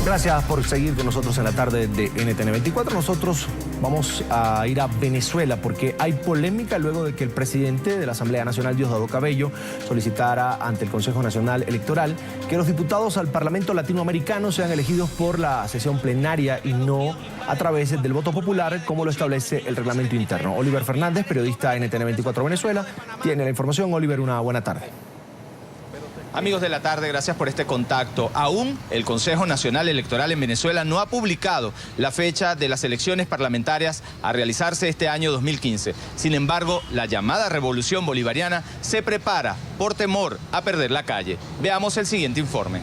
Gracias por seguir con nosotros en la tarde de NTN 24. Nosotros vamos a ir a Venezuela porque hay polémica luego de que el presidente de la Asamblea Nacional, Diosdado Cabello, solicitara ante el Consejo Nacional Electoral que los diputados al Parlamento Latinoamericano sean elegidos por la sesión plenaria y no a través del voto popular, como lo establece el reglamento interno. Oliver Fernández, periodista NTN 24 Venezuela, tiene la información. Oliver, una buena tarde. Amigos de la tarde, gracias por este contacto. Aún el Consejo Nacional Electoral en Venezuela no ha publicado la fecha de las elecciones parlamentarias a realizarse este año 2015. Sin embargo, la llamada revolución bolivariana se prepara por temor a perder la calle. Veamos el siguiente informe.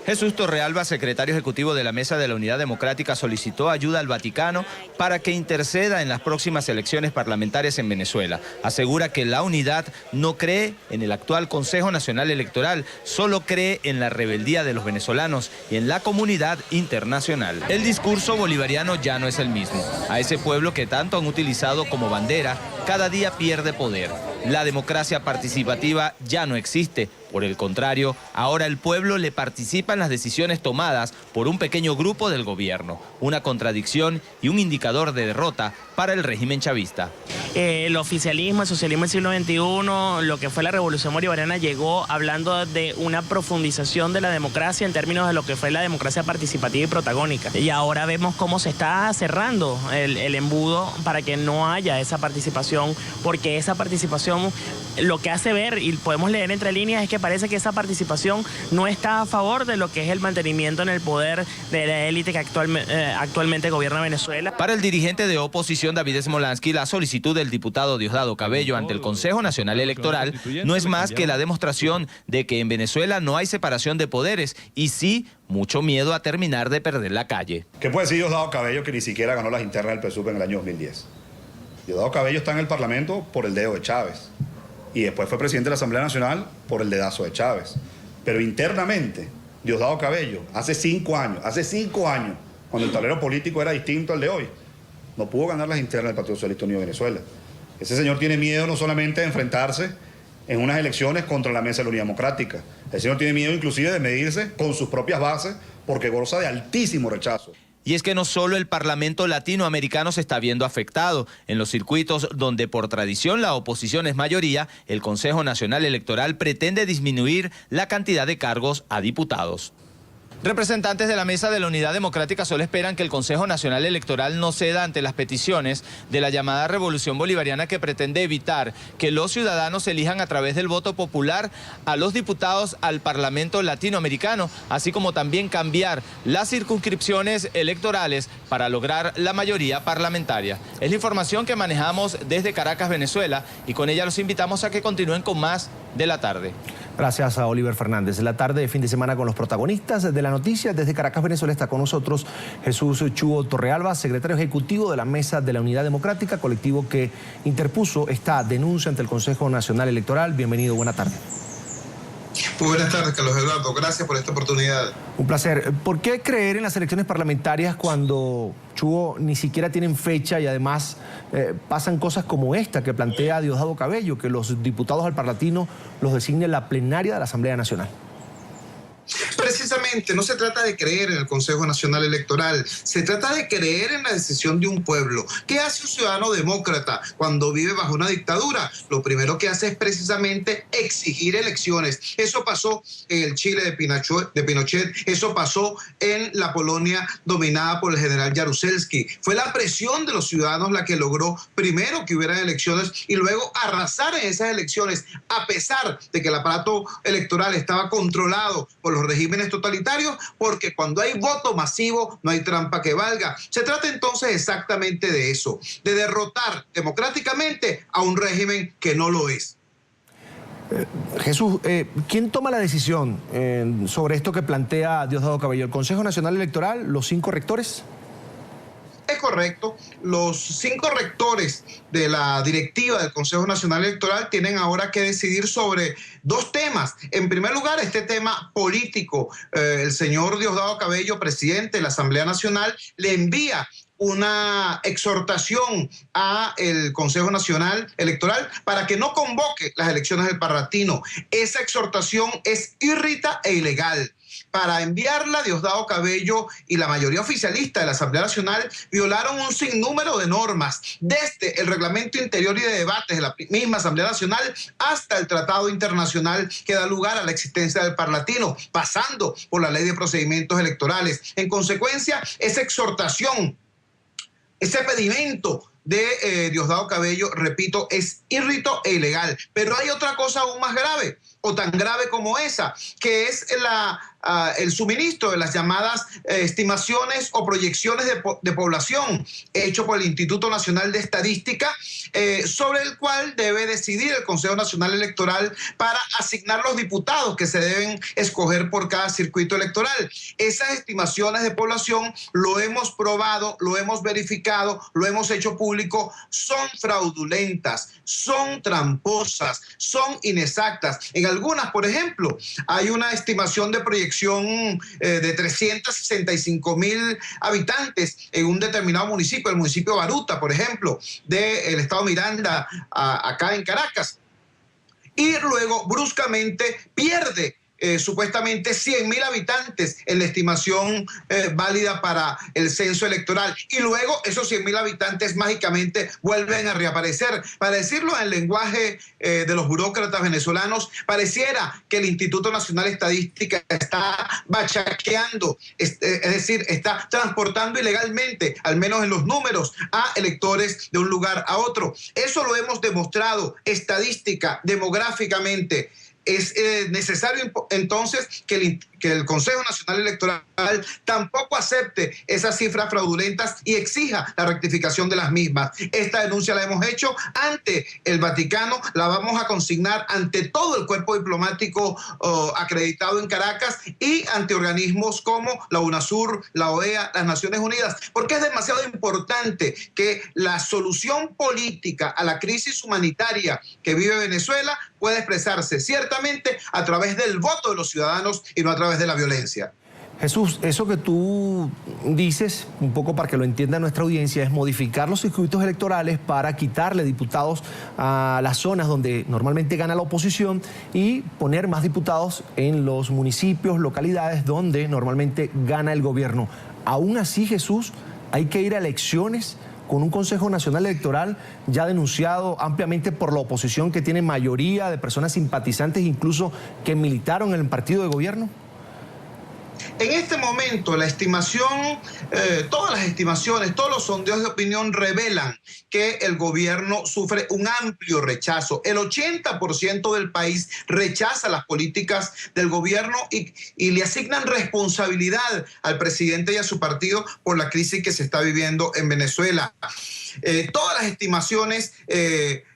Jesús Torrealba, secretario ejecutivo de la Mesa de la Unidad Democrática, solicitó ayuda al Vaticano para que interceda en las próximas elecciones parlamentarias en Venezuela. Asegura que la unidad no cree en el actual Consejo Nacional Electoral, solo cree en la rebeldía de los venezolanos y en la comunidad internacional. El discurso bolivariano ya no es el mismo. A ese pueblo que tanto han utilizado como bandera, cada día pierde poder. La democracia participativa ya no existe. Por el contrario, ahora el pueblo le participa en las decisiones tomadas por un pequeño grupo del gobierno. Una contradicción y un indicador de derrota para el régimen chavista. El oficialismo, el socialismo del siglo XXI, lo que fue la revolución bolivariana, llegó hablando de una profundización de la democracia en términos de lo que fue la democracia participativa y protagónica. Y ahora vemos cómo se está cerrando el embudo para que no haya esa participación, porque esa participación lo que hace ver, y podemos leer entre líneas, es que parece que esa participación no está a favor de lo que es el mantenimiento en el poder de la élite que actualmente gobierna Venezuela. Para el dirigente de oposición David Smolansky, la solicitud del diputado Diosdado Cabello ante el Consejo Nacional Electoral no es más que la demostración de que en Venezuela no hay separación de poderes y sí mucho miedo a terminar de perder la calle. ¿Qué puede decir Diosdado Cabello que ni siquiera ganó las internas del PSUV en el año 2010? Diosdado Cabello está en el Parlamento por el dedo de Chávez y después fue presidente de la Asamblea Nacional por el dedazo de Chávez. Pero internamente, Diosdado Cabello, hace 5 años, cuando el tablero político era distinto al de hoy, no pudo ganar las internas del Partido Socialista Unido de Venezuela. Ese señor tiene miedo no solamente de enfrentarse en unas elecciones contra la Mesa de la Unidad Democrática, el señor tiene miedo inclusive de medirse con sus propias bases porque goza de altísimo rechazo. Y es que no solo el Parlamento latinoamericano se está viendo afectado. En los circuitos donde por tradición la oposición es mayoría, el Consejo Nacional Electoral pretende disminuir la cantidad de cargos a diputados. Representantes de la Mesa de la Unidad Democrática solo esperan que el Consejo Nacional Electoral no ceda ante las peticiones de la llamada revolución bolivariana que pretende evitar que los ciudadanos elijan a través del voto popular a los diputados al Parlamento Latinoamericano, así como también cambiar las circunscripciones electorales para lograr la mayoría parlamentaria. Es la información que manejamos desde Caracas, Venezuela, y con ella los invitamos a que continúen con más de la tarde. Gracias a Oliver Fernández. La tarde de fin de semana con los protagonistas de la noticia. Desde Caracas, Venezuela, está con nosotros Jesús Chúo Torrealba, secretario ejecutivo de la Mesa de la Unidad Democrática, colectivo que interpuso esta denuncia ante el Consejo Nacional Electoral. Bienvenido, buena tarde. Muy buenas tardes, Carlos Eduardo. Gracias por esta oportunidad. Un placer. ¿Por qué creer en las elecciones parlamentarias cuando, Chúo, ni siquiera tienen fecha y además pasan cosas como esta que plantea Diosdado Cabello, que los diputados al Parlamentino los designe la plenaria de la Asamblea Nacional? Precisamente, no se trata de creer en el Consejo Nacional Electoral, se trata de creer en la decisión de un pueblo. ¿Qué hace un ciudadano demócrata cuando vive bajo una dictadura? Lo primero que hace es precisamente exigir elecciones. Eso pasó en el Chile de Pinochet, eso pasó en la Polonia dominada por el general Jaruzelski. Fue la presión de los ciudadanos la que logró primero que hubieran elecciones y luego arrasar en esas elecciones, a pesar de que el aparato electoral estaba controlado por los regímenes totalitarios, porque cuando hay voto masivo no hay trampa que valga. Se trata entonces exactamente de eso, de derrotar democráticamente a un régimen que no lo es. Jesús, ¿quién toma la decisión sobre esto que plantea Diosdado Cabello? ¿El Consejo Nacional Electoral, los 5 rectores? Es correcto. Los 5 rectores de la directiva del Consejo Nacional Electoral tienen ahora que decidir sobre 2 temas. En primer lugar, este tema político. El señor Diosdado Cabello, presidente de la Asamblea Nacional, le envía una exhortación a el Consejo Nacional Electoral para que no convoque las elecciones del Parlamentino. Esa exhortación es irrita e ilegal. para enviarla, Diosdado Cabello y la mayoría oficialista de la Asamblea Nacional violaron un sinnúmero de normas, desde el reglamento interior y de debates de la misma Asamblea Nacional hasta el tratado internacional que da lugar a la existencia del Parlatino, pasando por la ley de procedimientos electorales. En consecuencia, esa exhortación, ese pedimento de Diosdado Cabello, repito, es irrito e ilegal. Pero hay otra cosa aún más grave, o tan grave como esa, que es el suministro de las llamadas estimaciones o proyecciones de población hecho por el Instituto Nacional de Estadística, sobre el cual debe decidir el Consejo Nacional Electoral para asignar los diputados que se deben escoger por cada circuito electoral. Esas estimaciones de población, lo hemos probado, lo hemos verificado, lo hemos hecho público, son fraudulentas, son tramposas, son inexactas. En algunas, por ejemplo, hay una estimación de proyección de 365,000 habitantes en un determinado municipio, el municipio Baruta, por ejemplo, del estado Miranda, acá en Caracas. Y luego bruscamente pierde supuestamente 100,000 habitantes en la estimación válida para el censo electoral. Y luego esos 100,000 habitantes mágicamente vuelven a reaparecer. Para decirlo en lenguaje de los burócratas venezolanos, pareciera que el Instituto Nacional de Estadística está bachaqueando, es decir, está transportando ilegalmente, al menos en los números, a electores de un lugar a otro. Eso lo hemos demostrado estadística, demográficamente. Es necesario entonces que el Consejo Nacional Electoral tampoco acepte esas cifras fraudulentas y exija la rectificación de las mismas. Esta denuncia la hemos hecho ante el Vaticano, la vamos a consignar ante todo el cuerpo diplomático acreditado en Caracas y ante organismos como la UNASUR, la OEA, las Naciones Unidas, porque es demasiado importante que la solución política a la crisis humanitaria que vive Venezuela pueda expresarse ciertamente a través del voto de los ciudadanos y no a través de la violencia. Jesús, eso que tú dices, un poco para que lo entienda nuestra audiencia, es modificar los circuitos electorales para quitarle diputados a las zonas donde normalmente gana la oposición y poner más diputados en los municipios, localidades donde normalmente gana el gobierno. Aún así, Jesús, hay que ir a elecciones con un Consejo Nacional Electoral ya denunciado ampliamente por la oposición, que tiene mayoría de personas simpatizantes, incluso que militaron en el partido de gobierno. En este momento, la estimación, todas las estimaciones, todos los sondeos de opinión revelan que el gobierno sufre un amplio rechazo. El 80% del país rechaza las políticas del gobierno y le asignan responsabilidad al presidente y a su partido por la crisis que se está viviendo en Venezuela. Todas las estimaciones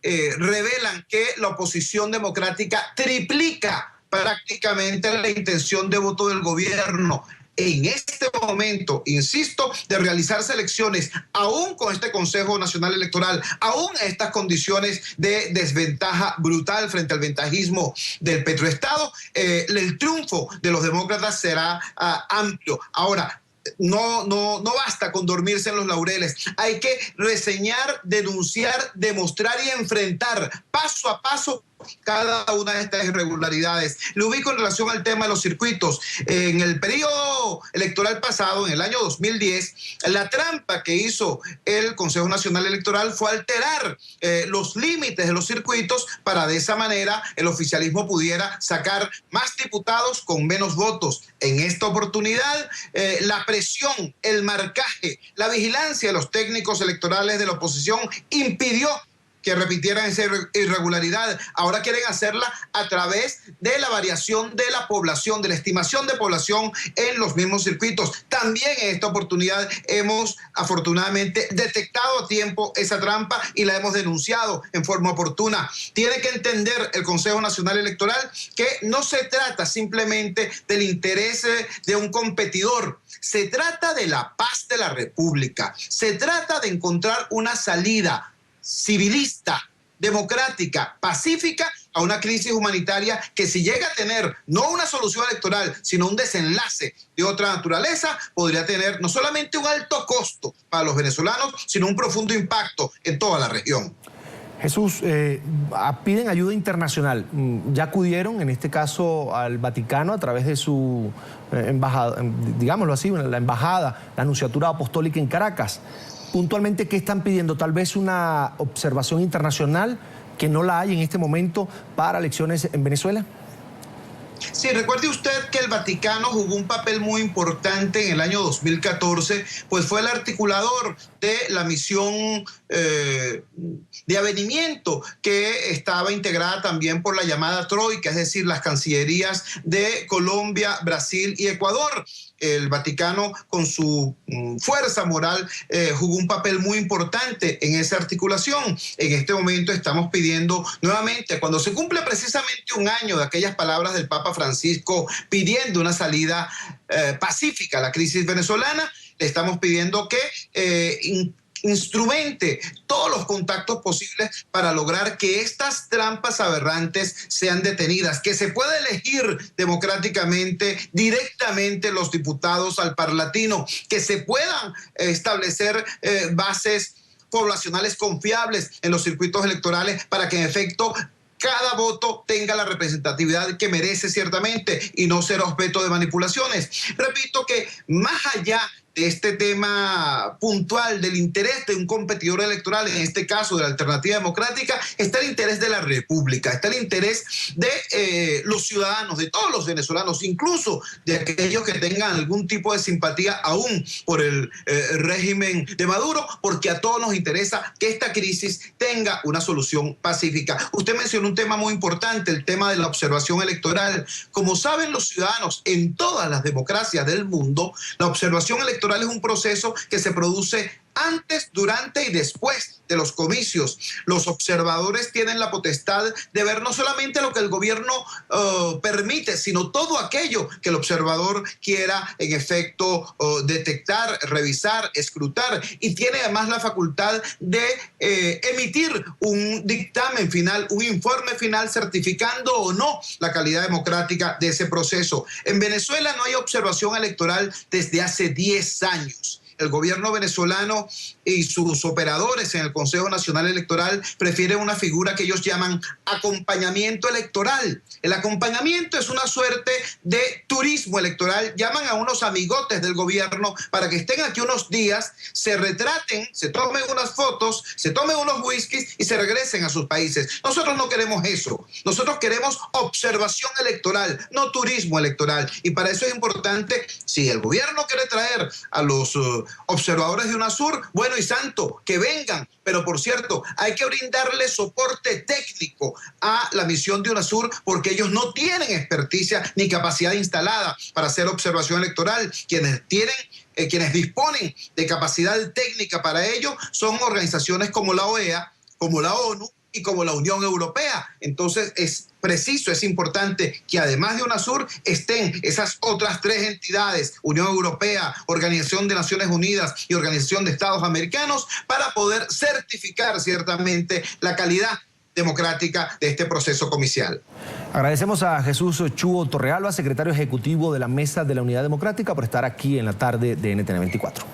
revelan que la oposición democrática triplica prácticamente la intención de voto del gobierno. En este momento, insisto, de realizarse elecciones, aún con este Consejo Nacional Electoral, aún en estas condiciones de desventaja brutal frente al ventajismo del petroestado, el triunfo de los demócratas será amplio. Ahora, no basta con dormirse en los laureles. Hay que reseñar, denunciar, demostrar y enfrentar paso a paso cada una de estas irregularidades. Lo ubico en relación al tema de los circuitos. En el periodo electoral pasado, en el año 2010, la trampa que hizo el Consejo Nacional Electoral fue alterar los límites de los circuitos para de esa manera el oficialismo pudiera sacar más diputados con menos votos. En esta oportunidad, la presión, el marcaje, la vigilancia de los técnicos electorales de la oposición impidió que repitieran esa irregularidad. Ahora quieren hacerla a través de la variación de la población, de la estimación de población en los mismos circuitos. También en esta oportunidad hemos afortunadamente detectado a tiempo esa trampa y la hemos denunciado en forma oportuna. Tiene que entender el Consejo Nacional Electoral que no se trata simplemente del interés de un competidor. Se trata de la paz de la República. Se trata de encontrar una salida civilista, democrática, pacífica a una crisis humanitaria que, si llega a tener no una solución electoral, sino un desenlace de otra naturaleza, podría tener no solamente un alto costo para los venezolanos, sino un profundo impacto en toda la región. Jesús, piden ayuda internacional. Ya acudieron, en este caso, al Vaticano a través de su embajada, digámoslo así, la embajada, la Nunciatura Apostólica en Caracas. Puntualmente, ¿qué están pidiendo? Tal vez una observación internacional que no la hay en este momento para elecciones en Venezuela. Sí, recuerde usted que el Vaticano jugó un papel muy importante en el año 2014, pues fue el articulador de la misión de avenimiento que estaba integrada también por la llamada Troika, es decir, las cancillerías de Colombia, Brasil y Ecuador. El Vaticano, con su fuerza moral, jugó un papel muy importante en esa articulación. En este momento estamos pidiendo nuevamente, cuando se cumple precisamente un año de aquellas palabras del Papa Francisco pidiendo una salida pacífica a la crisis venezolana, le estamos pidiendo que instrumente todos los contactos posibles para lograr que estas trampas aberrantes sean detenidas, que se pueda elegir democráticamente, directamente los diputados al Parlatino, que se puedan establecer bases poblacionales confiables en los circuitos electorales para que en efecto cada voto tenga la representatividad que merece ciertamente y no ser objeto de manipulaciones. Repito que más allá de este tema puntual del interés de un competidor electoral, en este caso de la Alternativa Democrática, está el interés de la República, está el interés de los ciudadanos, de todos los venezolanos, incluso de aquellos que tengan algún tipo de simpatía aún por el régimen de Maduro, porque a todos nos interesa que esta crisis tenga una solución pacífica. Usted mencionó un tema muy importante, el tema de la observación electoral. Como saben los ciudadanos, en todas las democracias del mundo, la observación electoral es un proceso que se produce antes, durante y después de los comicios. Los observadores tienen la potestad de ver no solamente lo que el gobierno permite, sino todo aquello que el observador quiera en efecto detectar, revisar, escrutar, y tiene además la facultad de emitir un dictamen final, un informe final certificando o no la calidad democrática de ese proceso. En Venezuela no hay observación electoral desde hace 10 años. El gobierno venezolano y sus operadores en el Consejo Nacional Electoral prefieren una figura que ellos llaman acompañamiento electoral. El acompañamiento es una suerte de turismo electoral. Llaman a unos amigotes del gobierno para que estén aquí unos días, se retraten, se tomen unas fotos, se tomen unos whiskies y se regresen a sus países. Nosotros no queremos eso. Nosotros queremos observación electoral, no turismo electoral. Y para eso es importante, si el gobierno quiere traer a los observadores de UNASUR, bueno y santo, que vengan, pero por cierto, hay que brindarle soporte técnico a la misión de UNASUR porque ellos no tienen experticia ni capacidad instalada para hacer observación electoral. Quienes disponen de capacidad técnica para ello son organizaciones como la OEA, como la ONU y como la Unión Europea. Entonces es preciso, es importante que además de UNASUR estén esas otras 3 entidades, Unión Europea, Organización de Naciones Unidas y Organización de Estados Americanos, para poder certificar ciertamente la calidad democrática de este proceso comicial. Agradecemos a Jesús Chuo Torrealba, secretario ejecutivo de la Mesa de la Unidad Democrática, por estar aquí en la tarde de NTN 24.